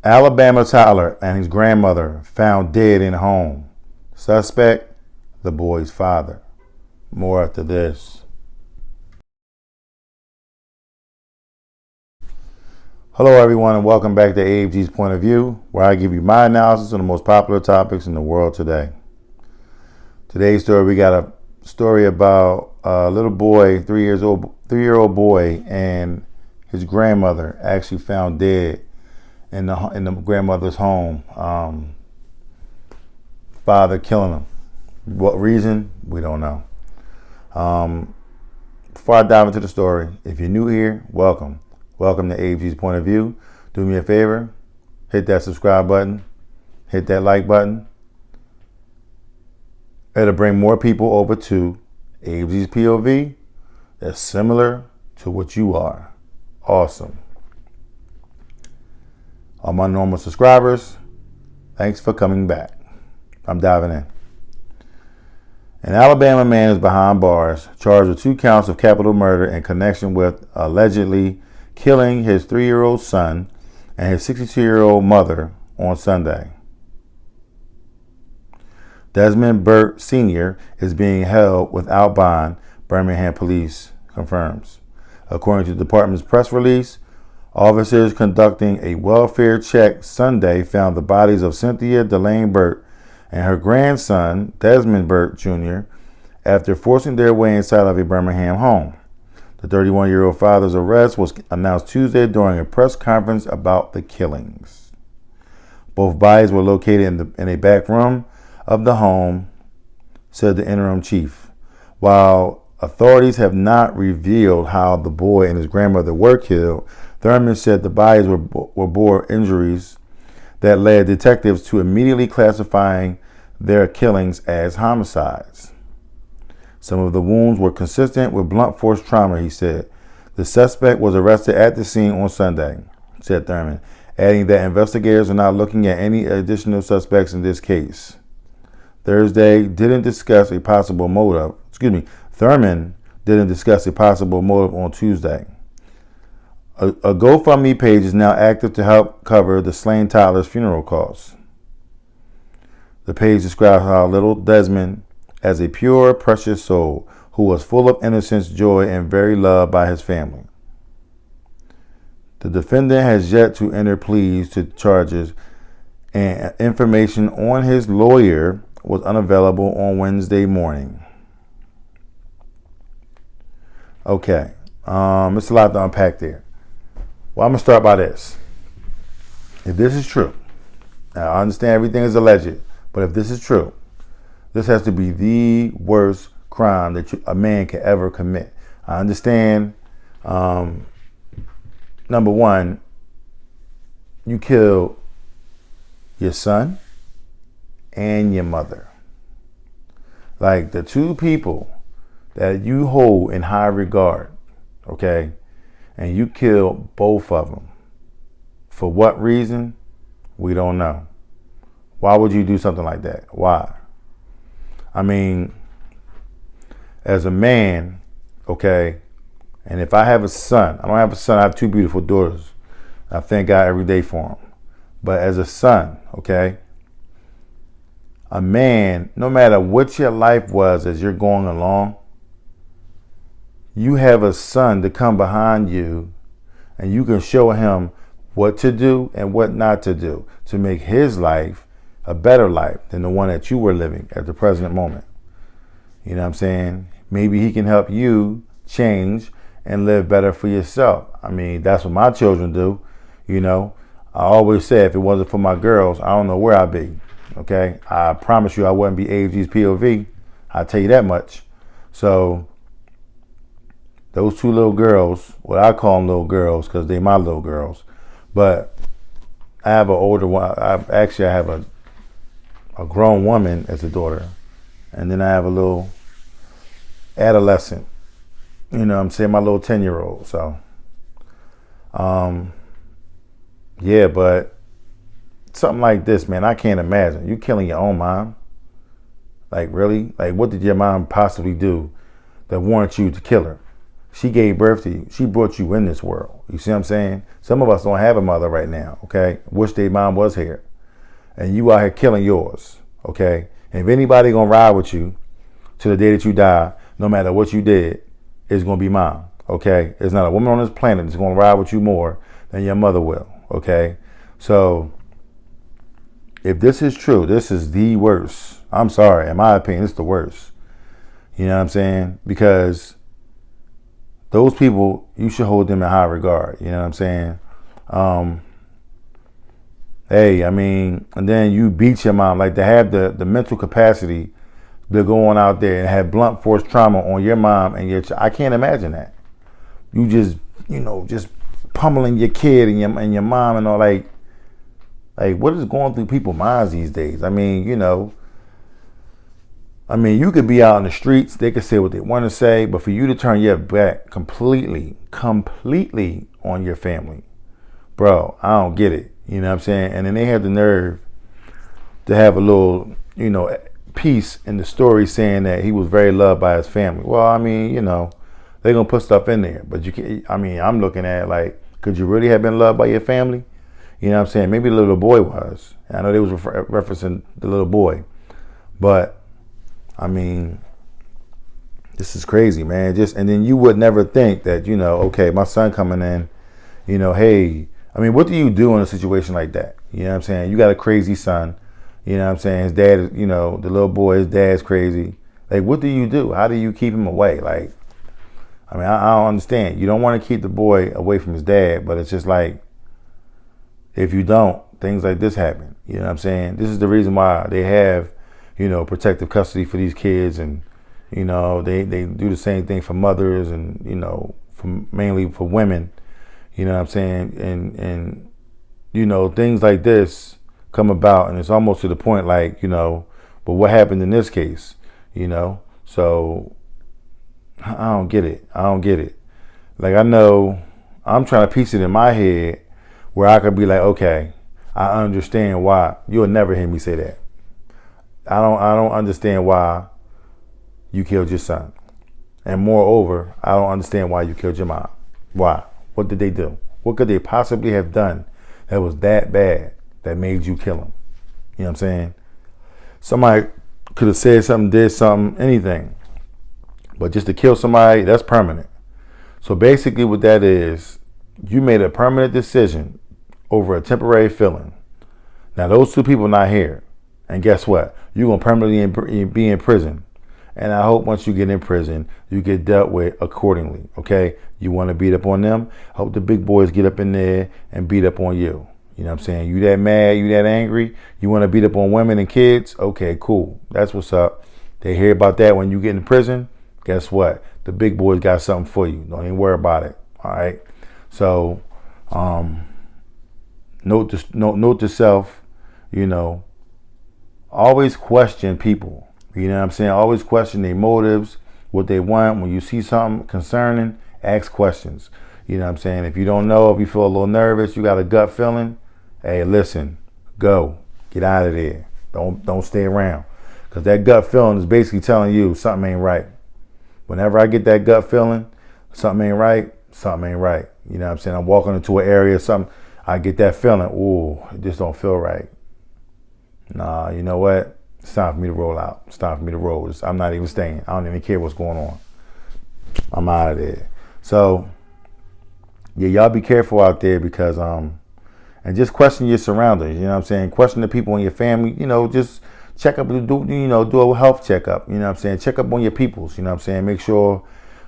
Alabama toddler and his grandmother found dead in home. Suspect, the boy's father. More after this. Hello everyone and welcome back to AFG's Point of View, where I give you my analysis on the most popular topics in the world today. Today's story, we got a story about a little boy, 3-year-old boy, and his grandmother actually found dead in the grandmother's home. Father killing him. What reason? We don't know. Before I dive into the story, if you're new here, welcome. Welcome to AFG's Point of View. Do me a favor, hit that subscribe button, hit that like button. It'll bring more people over to AFG's POV that's similar to what you are. Awesome. All my normal subscribers, thanks for coming back. I'm diving in. An Alabama man is behind bars, charged with 2 counts of capital murder in connection with allegedly killing his 3-year-old son and his 62-year-old mother on Sunday. Desmond Burt Sr. is being held without bond, Birmingham Police confirms. According to the department's press release, officers conducting a welfare check Sunday found the bodies of Cynthia Delane Burt and her grandson, Desmond Burt Jr., after forcing their way inside of a Birmingham home. The 31-year-old father's arrest was announced Tuesday during a press conference about the killings. Both bodies were located in a back room of the home, said the interim chief. While authorities have not revealed how the boy and his grandmother were killed, Thurman said the bodies were bore injuries that led detectives to immediately classifying their killings as homicides. Some of the wounds were consistent with blunt force trauma, he said. The suspect was arrested at the scene on Sunday, said Thurman, adding that investigators are not looking at any additional suspects in this case. Thurman didn't discuss a possible motive on Tuesday. A GoFundMe page is now active to help cover the slain toddler's funeral costs. The page describes how little Desmond as a pure, precious soul who was full of innocence, joy, and very loved by his family. The defendant has yet to enter pleas to charges, and information on his lawyer was unavailable on Wednesday morning. Okay, it's a lot to unpack there. Well, I'm going to start by this. If this is true, now I understand everything is alleged, but if this is true, this has to be the worst crime that a man can ever commit. I understand, number one, you killed your son and your mother. Like the 2 people that you hold in high regard, okay? And you killed both of them. For what reason? We don't know. Why would you do something like that? Why? I mean, as a man, okay, and if I have a son, I don't have a son, I have 2 beautiful daughters. I thank God every day for them. But as a son, okay, a man, no matter what your life was as you're going along, you have a son to come behind you and you can show him what to do and what not to do to make his life a better life than the one that you were living at the present moment. You know what I'm saying? Maybe he can help you change and live better for yourself. I mean, that's what my children do. You know, I always say if it wasn't for my girls, I don't know where I'd be. Okay? I promise you I wouldn't be AFG's POV. I'll tell you that much. So those 2 little girls, well, I call them little girls because they're my little girls. But I have an older one. I have a grown woman as a daughter. And then I have a little adolescent. You know what I'm saying? My little 10-year-old. So, yeah, but something like this, man, I can't imagine. You killing your own mom? Like, really? Like, what did your mom possibly do that warrants you to kill her? She gave birth to you. She brought you in this world. You see what I'm saying? Some of us don't have a mother right now, okay? Wish their mom was here. And you out here killing yours, okay? And if anybody gonna ride with you to the day that you die, no matter what you did, it's gonna be mom, okay? There's not a woman on this planet that's gonna ride with you more than your mother will, okay? So if this is true, this is the worst. I'm sorry, in my opinion, it's the worst. You know what I'm saying? Because those people, you should hold them in high regard. You know what I'm saying? Hey, I mean, and then you beat your mom. Like, to have the mental capacity to go on out there and have blunt force trauma on your mom and your child. I can't imagine that. You just, just pummeling your kid and your mom and all, like what is going through people's minds these days? I mean, you could be out in the streets, they could say what they want to say, but for you to turn your back completely on your family, bro, I don't get it. You know what I'm saying? And then they have the nerve to have a little, piece in the story saying that he was very loved by his family. Well, I mean, they're going to put stuff in there, but you can't, I'm looking at it like, could you really have been loved by your family? You know what I'm saying? Maybe the little boy was. I know they was referencing the little boy, but I mean, this is crazy, man. And then you would never think that, okay, my son coming in, hey, what do you do in a situation like that? You know what I'm saying? You got a crazy son. You know what I'm saying? His dad, the little boy, his dad's crazy. Like, what do you do? How do you keep him away? Like, I don't understand. You don't want to keep the boy away from his dad, but it's just like, if you don't, things like this happen. You know what I'm saying? This is the reason why they have, protective custody for these kids, and, they do the same thing for mothers and, mainly for women. You know what I'm saying? And things like this come about, and it's almost to the point like, but what happened in this case? So I don't get it. Like, I know I'm trying to piece it in my head where I could be like, okay, I understand why. You'll never hear me say that. I don't understand why you killed your son. And moreover, I don't understand why you killed your mom. Why? What did they do? What could they possibly have done that was that bad that made you kill him? You know what I'm saying? Somebody could have said something, did something, anything. But just to kill somebody, that's permanent. So basically what that is, you made a permanent decision over a temporary feeling. Now those two people not here. And guess what? You're going to permanently be in prison. And I hope once you get in prison, you get dealt with accordingly, okay? You want to beat up on them? Hope the big boys get up in there and beat up on you. You know what I'm saying? You that mad, you that angry, you want to beat up on women and kids? Okay, cool. That's what's up. They hear about that when you get in prison. Guess what? The big boys got something for you. Don't even worry about it, all right? So, note to self, always question people. You know what I'm saying? Always question their motives, what they want. When you see something concerning, ask questions. You know what I'm saying? If you don't know, if you feel a little nervous, you got a gut feeling, hey, listen, go. Get out of there. Don't stay around. Because that gut feeling is basically telling you something ain't right. Whenever I get that gut feeling, something ain't right, something ain't right. You know what I'm saying? I'm walking into an area, something, I get that feeling, ooh, it just don't feel right. Nah, you know what? It's time for me to roll out. It's time for me to roll. I'm not even staying. I don't even care what's going on. I'm out of there. So, yeah, y'all be careful out there because, and just question your surroundings. You know what I'm saying? Question the people in your family. Just check up, do a health checkup. You know what I'm saying? Check up on your peoples. You know what I'm saying? Make sure,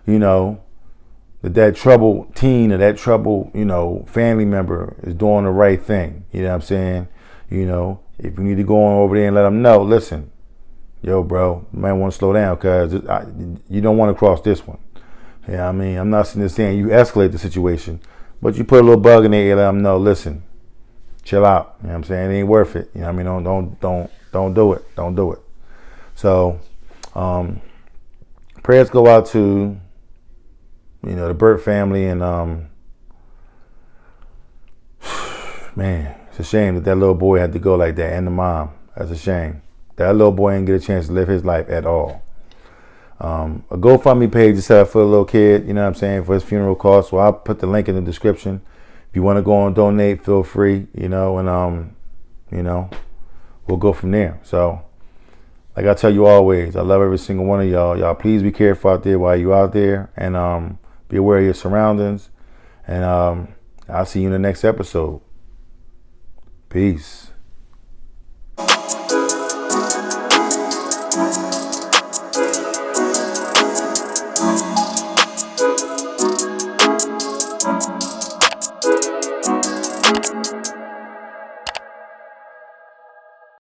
that troubled teen or that troubled, family member is doing the right thing. You know what I'm saying? If you need to go on over there and let them know, listen, yo, bro, you might want to slow down because you don't want to cross this one. Yeah, I'm not sitting there saying you escalate the situation, but you put a little bug in their ear, let them know, listen, chill out. You know what I'm saying? It ain't worth it. You know what I mean? Don't do it. Don't do it. So, prayers go out to, the Burt family and, man, it's a shame that little boy had to go like that and the mom. That's a shame. That little boy didn't get a chance to live his life at all. A GoFundMe page is set up for a little kid, you know what I'm saying, for his funeral costs. So I'll put the link in the description. If you want to go and donate, feel free, you know, and you know, we'll go from there. So like I tell you always, I love every single one of y'all. Y'all please be careful out there while you out there, and be aware of your surroundings. And I'll see you in the next episode. Peace.